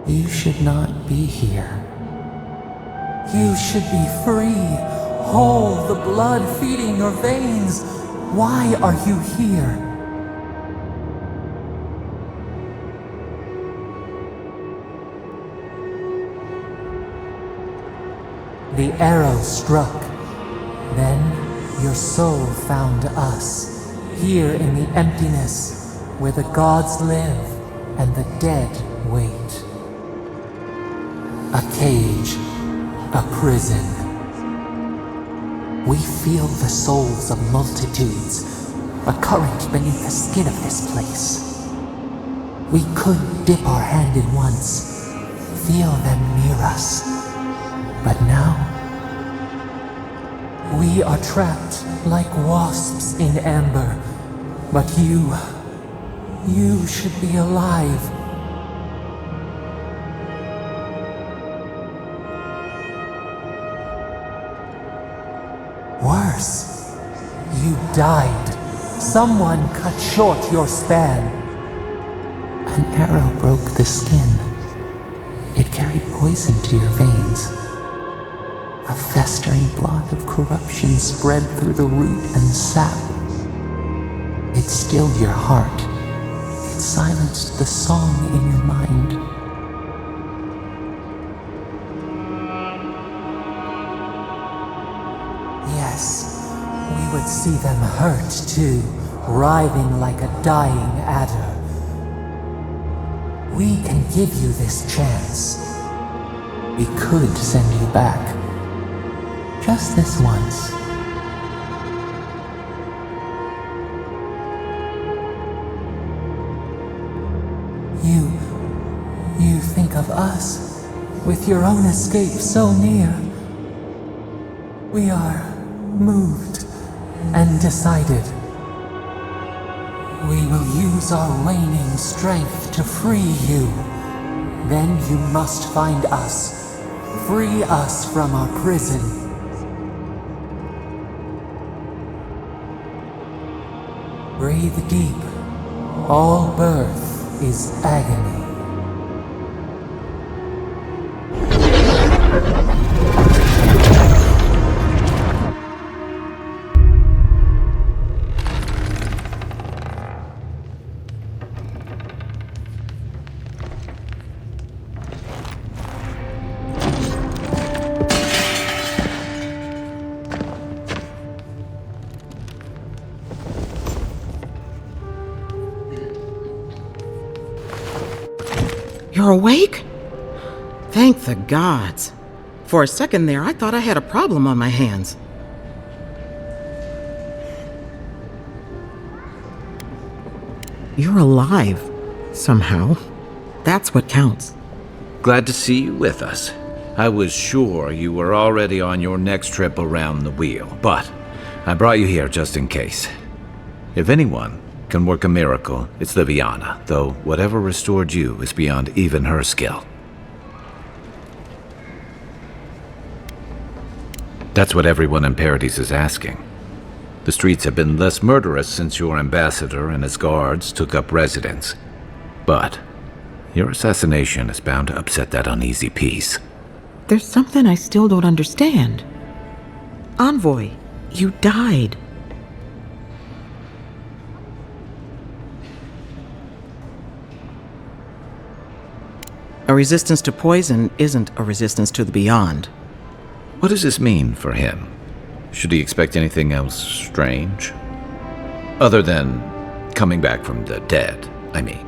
You should not be here. You should be free, whole, the blood feeding your veins. Why are you here? The arrow struck. Then your soul found us, here in the emptiness, where the gods live and the dead wait. A cage, a prison. We feel the souls of multitudes, a current beneath the skin of this place. We could dip our hand in once, feel them near us. But now, we are trapped like wasps in amber. But you should be alive. Worse, you died. Someone cut short your span. An arrow broke the skin. It carried poison to your veins. A festering blot of corruption spread through the root and sap. It stilled your heart. It silenced the song in your mind. Yes, we would see them hurt too, writhing like a dying adder. We can give you this chance. We could send you back. Just this once. You think of us, with your own escape so near. We are moved and decided. We will use our waning strength to free you. Then you must find us. Free us from our prison. Breathe deep. All birth is agony. You're awake? Thank the gods. For a second there, I thought I had a problem on my hands. You're alive, somehow. That's what counts. Glad to see you with us. I was sure you were already on your next trip around the wheel, but I brought you here just in case. If anyone can work a miracle, it's Liviana, though whatever restored you is beyond even her skill. That's what everyone in Paradise is asking. The streets have been less murderous since your ambassador and his guards took up residence. But your assassination is bound to upset that uneasy peace. There's something I still don't understand. Envoy, you died. A resistance to poison isn't a resistance to the beyond. What does this mean for him? Should he expect anything else strange? Other than coming back from the dead, I mean.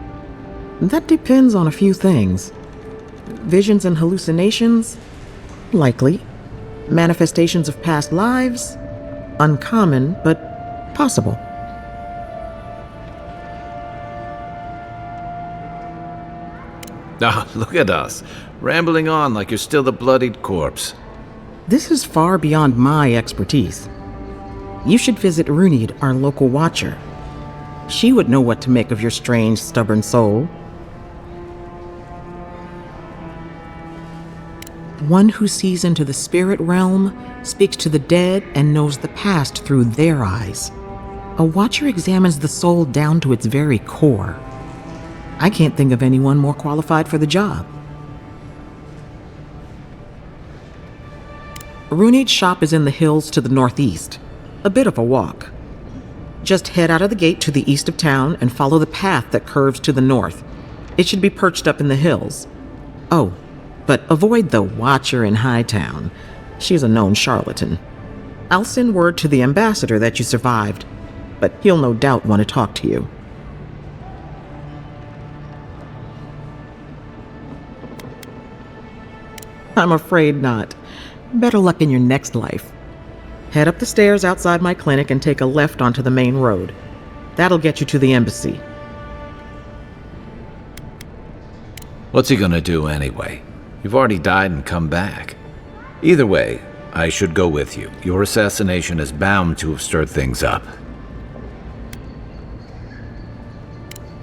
That depends on a few things. Visions and hallucinations? Likely. Manifestations of past lives? Uncommon, but possible. Ah, look at us, rambling on like you're still the bloodied corpse. This is far beyond my expertise. You should visit Runid, our local watcher. She would know what to make of your strange, stubborn soul. One who sees into the spirit realm, speaks to the dead, and knows the past through their eyes. A watcher examines the soul down to its very core. I can't think of anyone more qualified for the job. Runid's shop is in the hills to the northeast. A bit of a walk. Just head out of the gate to the east of town and follow the path that curves to the north. It should be perched up in the hills. Oh, but avoid the Watcher in Hightown. She's a known charlatan. I'll send word to the ambassador that you survived, but he'll no doubt want to talk to you. I'm afraid not. Better luck in your next life. Head up the stairs outside my clinic and take a left onto the main road. That'll get you to the embassy. What's he gonna do anyway? You've already died and come back. Either way, I should go with you. Your assassination is bound to have stirred things up.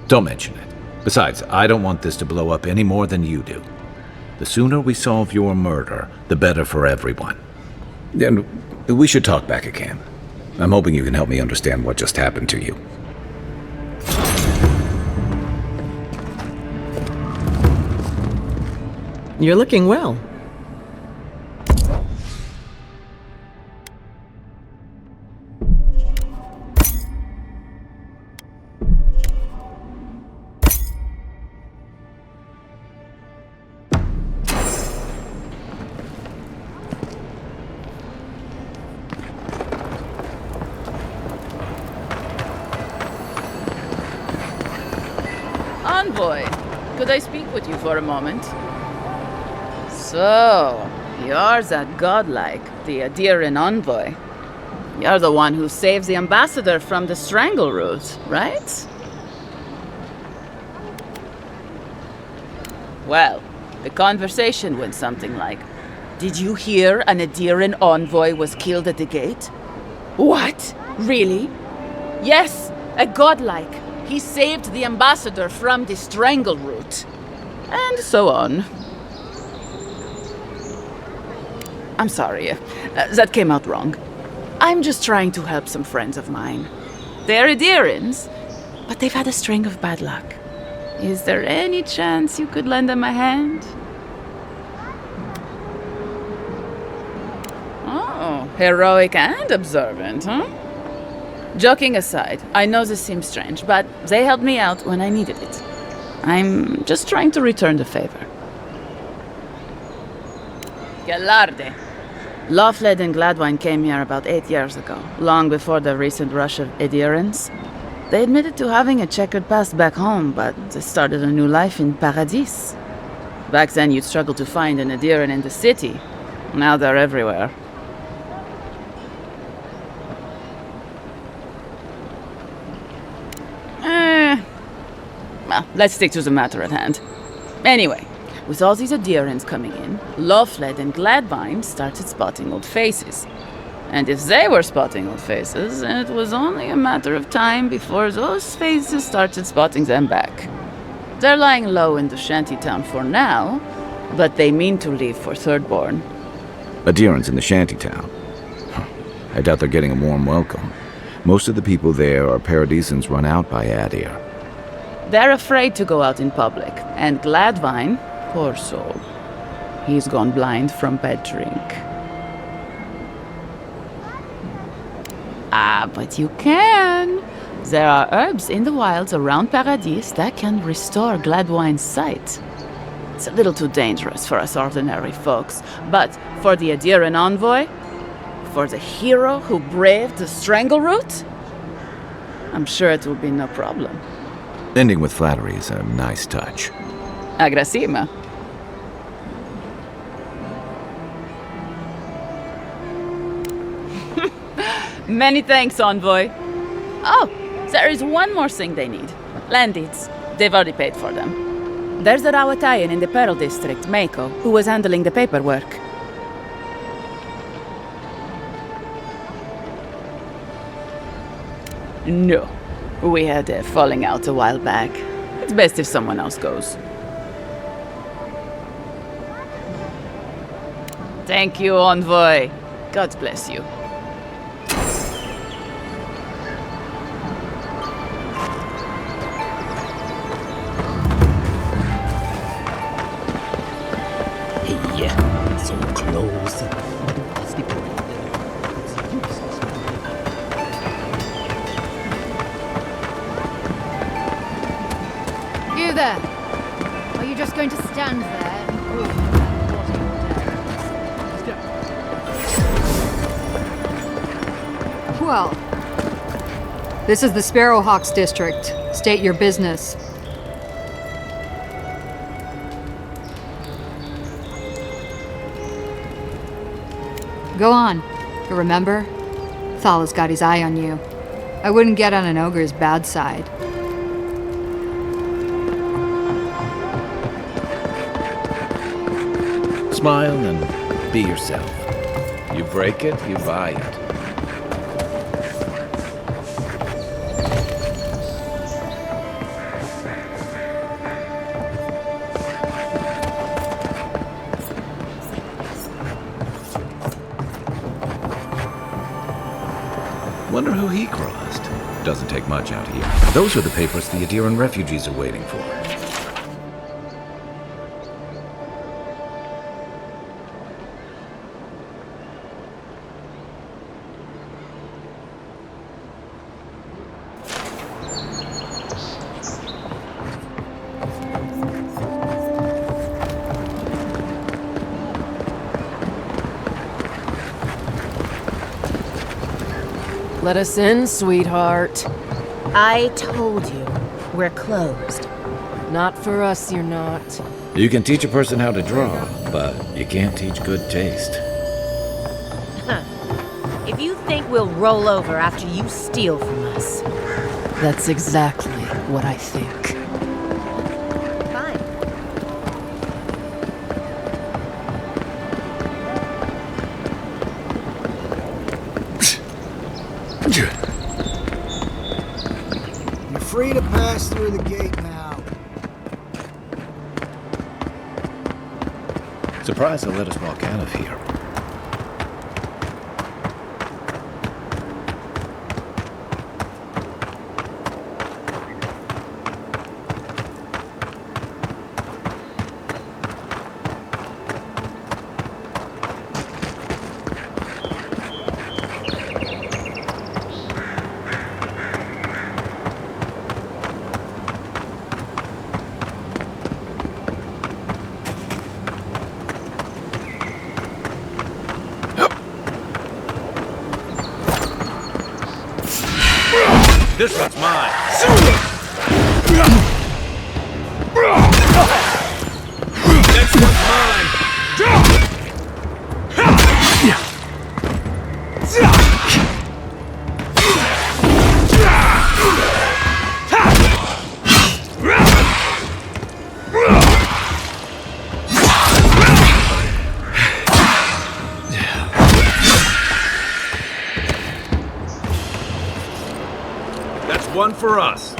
Don't mention it. Besides, I don't want this to blow up any more than you do. The sooner we solve your murder, the better for everyone. And we should talk back again. I'm hoping you can help me understand what just happened to you. You're looking well. Envoy, could I speak with you for a moment? So, you're that godlike, the Adiran envoy. You're the one who saves the ambassador from the strangle root, right? Well, the conversation went something like, "Did you hear an Adiran envoy was killed at the gate?" "What? Really?" "Yes, a godlike. He saved the ambassador from the strangle root." And so on. I'm sorry, that came out wrong. I'm just trying to help some friends of mine. They're Adirans, but they've had a string of bad luck. Is there any chance you could lend them a hand? Oh, heroic and observant, huh? Joking aside, I know this seems strange, but they helped me out when I needed it. I'm just trying to return the favor. Galarde. Lawfled and Gladwine came here about 8 years ago, long before the recent rush of Adirans. They admitted to having a checkered past back home, but they started a new life in Paradis. Back then, you'd struggle to find an Adiran in the city. Now they're everywhere. Well, let's stick to the matter at hand. Anyway, with all these Adirans coming in, Lawfled and Gladwine started spotting old faces. And if they were spotting old faces, it was only a matter of time before those faces started spotting them back. They're lying low in the shantytown for now, but they mean to leave for Thirdborn. Adirans in the shantytown. I doubt they're getting a warm welcome. Most of the people there are Paradisans run out by Adir. They're afraid to go out in public, and Gladwine, poor soul, he's gone blind from bad drink. Ah, but you can. There are herbs in the wilds around Paradis that can restore Gladwine's sight. It's a little too dangerous for us ordinary folks, but for the Adiran envoy, for the hero who braved the strangle route? I'm sure it will be no problem. Ending with flattery is a nice touch. Agrasima. Many thanks, Envoy. Oh, there is one more thing they need. Land deeds. They've already paid for them. There's a Rawatayan in the Pearl District, Mako, who was handling the paperwork. No. We had a falling out a while back. It's best if someone else goes. Thank you, Envoy. God bless you. Hey, so close. You there! Are you just going to stand there and prove what you're Well, this is the Sparrowhawks district. State your business. Go on. Remember? Thala's got his eye on you. I wouldn't get on an ogre's bad side. Smile and be yourself. You break it, you buy it. Wonder who he crossed. Doesn't take much out here. Those are the papers the Adiran refugees are waiting for. Let us in, sweetheart. I told you, we're closed. Not for us, you're not. You can teach a person how to draw, but you can't teach good taste. If you think we'll roll over after you steal from us. That's exactly what I think. Fine. You're free to pass through the gate now. Surprised they'll let us walk out of here. This one's mine. Next one's mine. That's one for us.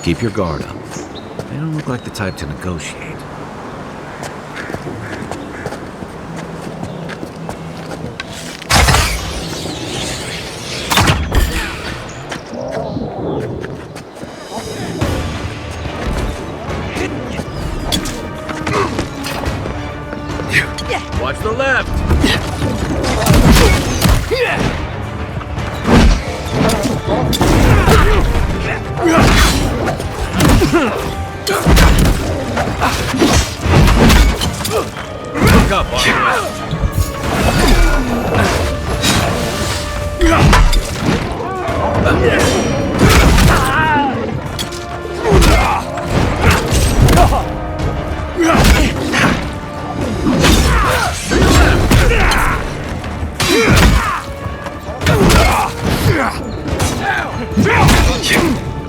Keep your guard up. They don't look like the type to negotiate. Watch the left! Look up,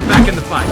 back in the fight.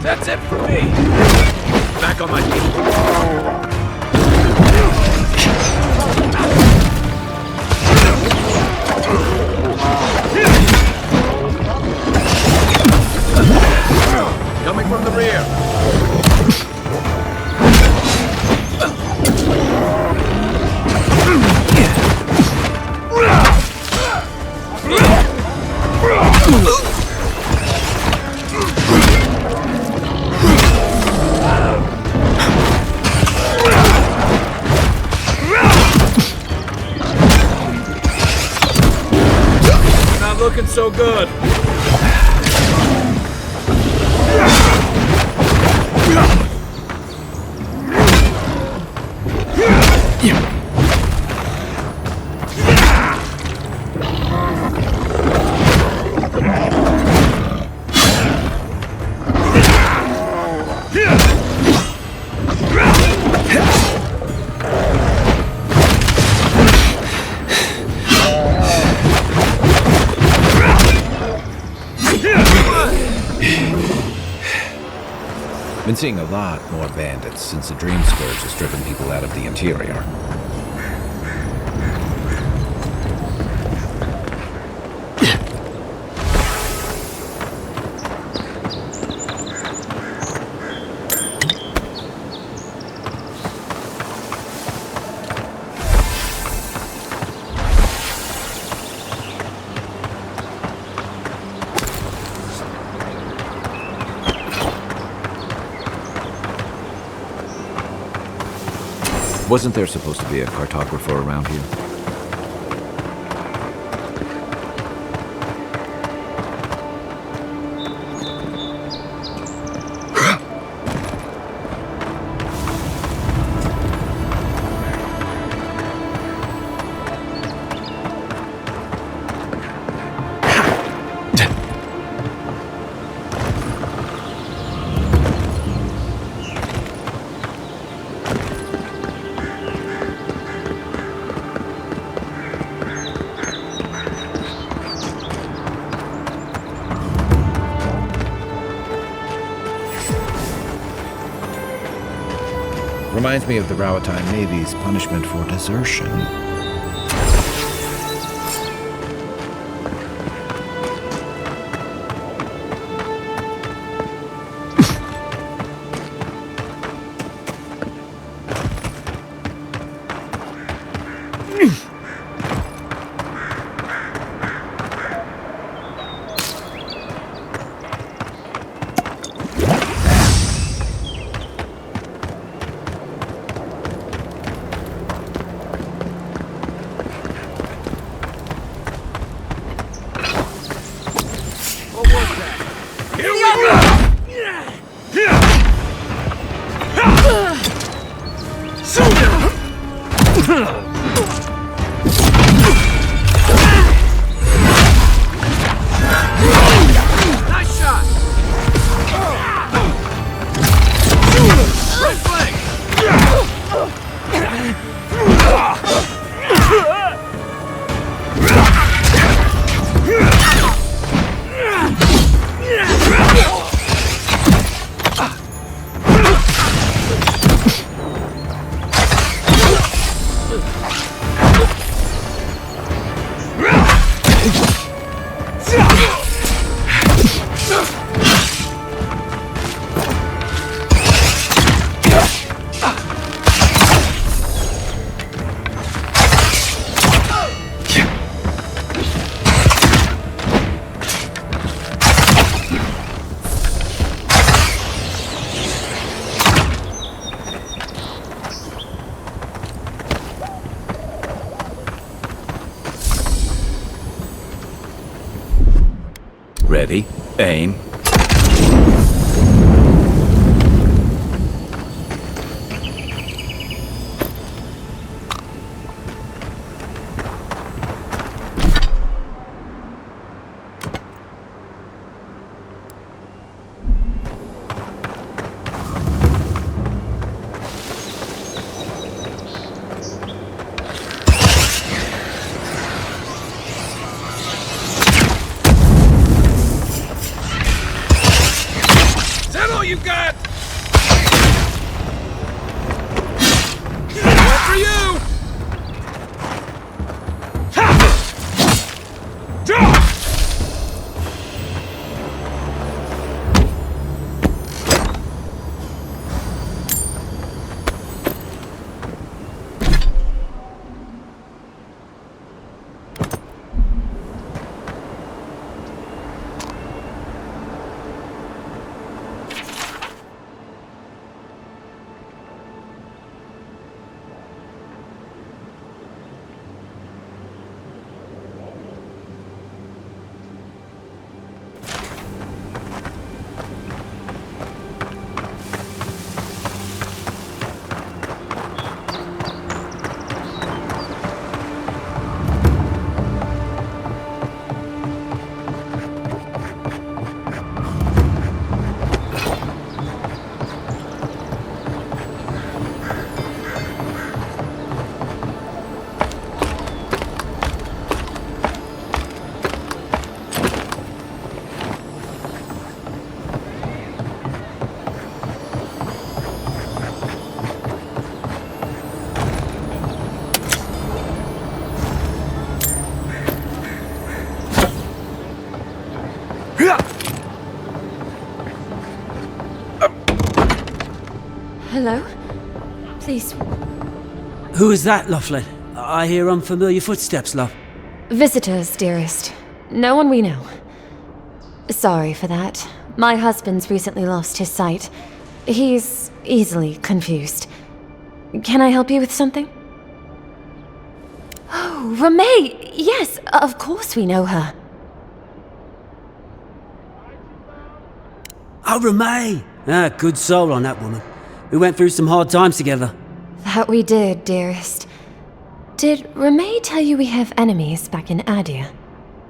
That's it for me. Back on my feet. Coming from the rear. been so good. Been seeing a lot more bandits since the Dream Scourge has driven people out of the interior. Wasn't there supposed to be a cartographer around here? Reminds me of the Rawatine Navy's punishment for desertion. Ready, aim. You got! One for you! Hello? Please. Who is that, Loughlin? I hear unfamiliar footsteps, love. Visitors, dearest. No one we know. Sorry for that. My husband's recently lost his sight. He's easily confused. Can I help you with something? Oh, Ramay! Yes, of course we know her. Oh, Ramay! Ah, good soul on that woman. We went through some hard times together. That we did, dearest. Did Ramay tell you we have enemies back in Adia?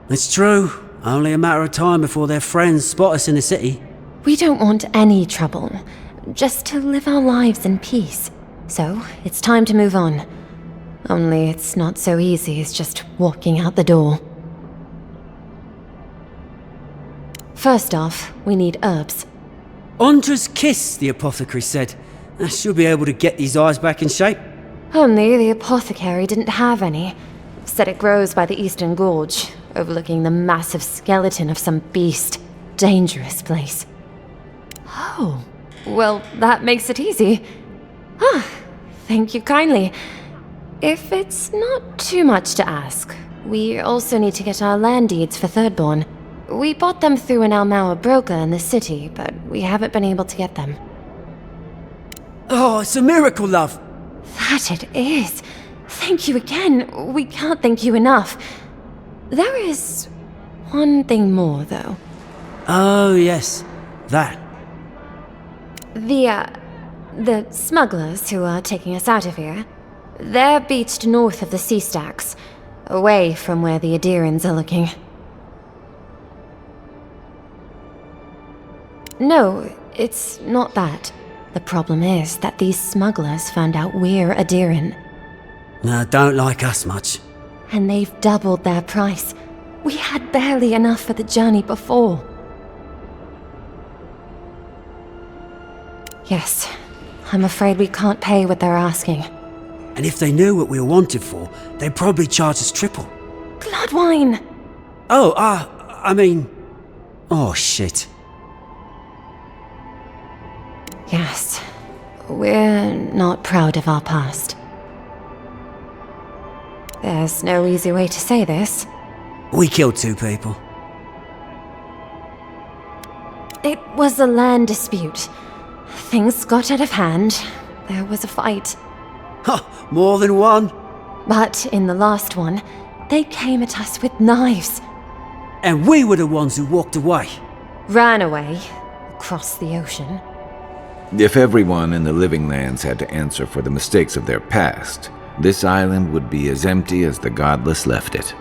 It's true. Only a matter of time before their friends spot us in the city. We don't want any trouble. Just to live our lives in peace. So, it's time to move on. Only it's not so easy as just walking out the door. First off, we need herbs. Ondra's kiss, the apothecary said. She'll be able to get these eyes back in shape. Only the apothecary didn't have any. Said it grows by the Eastern Gorge, overlooking the massive skeleton of some beast. Dangerous place. Oh, well, that makes it easy. Ah, thank you kindly. If it's not too much to ask, we also need to get our land deeds for Thirdborn. We bought them through an Almaua broker in the city, but we haven't been able to get them. Oh, it's a miracle, love. That it is. Thank you again. We can't thank you enough. There is one thing more, though. Oh, yes. That. The smugglers who are taking us out of here, they're beached north of the sea stacks, away from where the Adirans are looking. No, it's not that. The problem is that these smugglers found out we're Adiran. No, don't like us much. And they've doubled their price. We had barely enough for the journey before. Yes, I'm afraid we can't pay what they're asking. And if they knew what we were wanted for, they'd probably charge us triple. Bloodwine! Oh, I mean... Oh, shit. Yes, we're not proud of our past. There's no easy way to say this. We killed 2 people. It was a land dispute. Things got out of hand. There was a fight. Huh, more than one? But in the last one, they came at us with knives. And we were the ones who walked away. Ran away, across the ocean. If everyone in the Living Lands had to answer for the mistakes of their past, this island would be as empty as the Godless left it.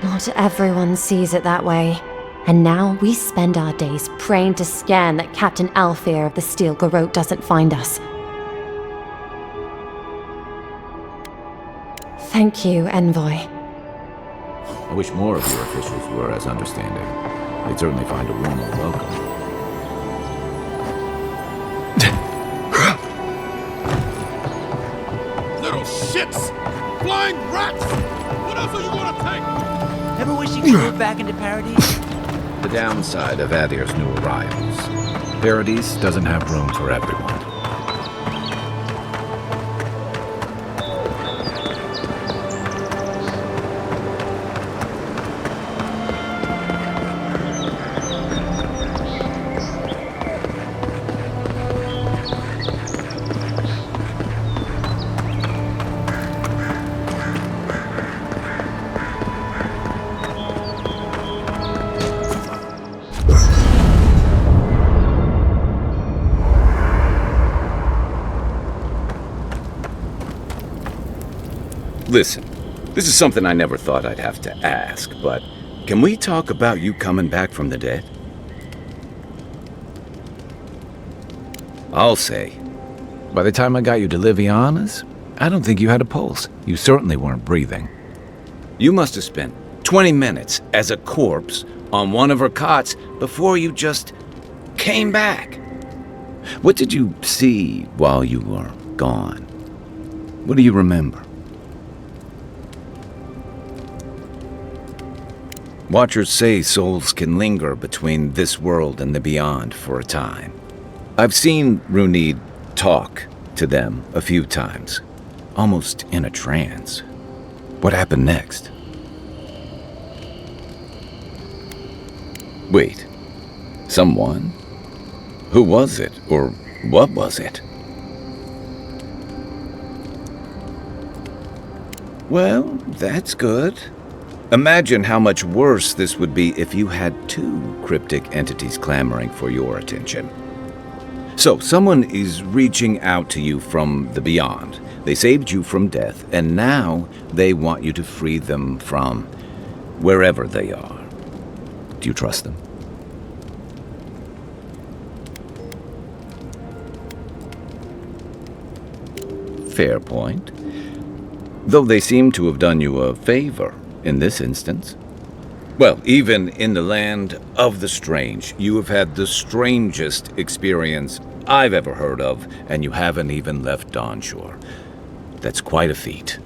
Not everyone sees it that way. And now we spend our days praying to Scan that Captain Alfear of the Steel Garrote doesn't find us. Thank you, Envoy. I wish more of your officials were as understanding. They'd certainly find a warmer welcome. Little shits! Flying rats! What else are you gonna take? Ever wish you could move back into Paradise? The downside of Adir's new arrivals. Paradise doesn't have room for everyone. Listen, this is something I never thought I'd have to ask, but can we talk about you coming back from the dead? I'll say. By the time I got you to Liviana's, I don't think you had a pulse. You certainly weren't breathing. You must have spent 20 minutes as a corpse on one of her cots before you just came back. What did you see while you were gone? What do you remember? Watchers say souls can linger between this world and the beyond for a time. I've seen Runid talk to them a few times, almost in a trance. What happened next? Wait. Someone? Who was it? Or what was it? Well, that's good. Imagine how much worse this would be if you had two cryptic entities clamoring for your attention. So, someone is reaching out to you from the beyond. They saved you from death, and now they want you to free them from wherever they are. Do you trust them? Fair point. Though they seem to have done you a favor in this instance. Well, even in the land of the strange, you have had the strangest experience I've ever heard of, and you haven't even left Dawnshore. That's quite a feat.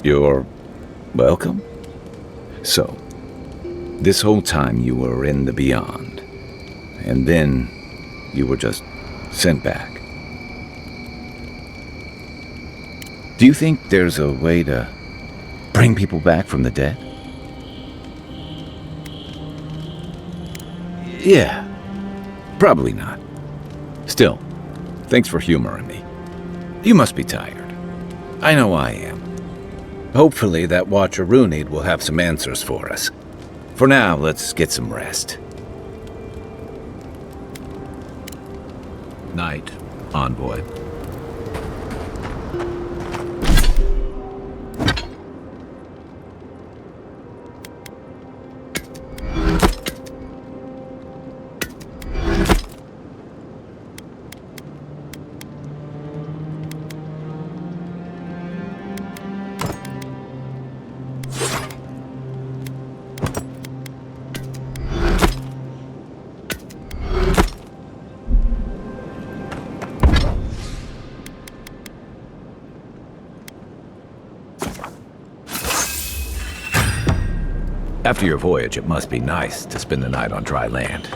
You're welcome. So, this whole time you were in the beyond, and then you were just sent back. Do you think there's a way to bring people back from the dead? Yeah, probably not. Still, thanks for humoring me. You must be tired. I know I am. Hopefully that Watcher Runid will have some answers for us. For now, let's get some rest. Night, Envoy. After your voyage, it must be nice to spend the night on dry land.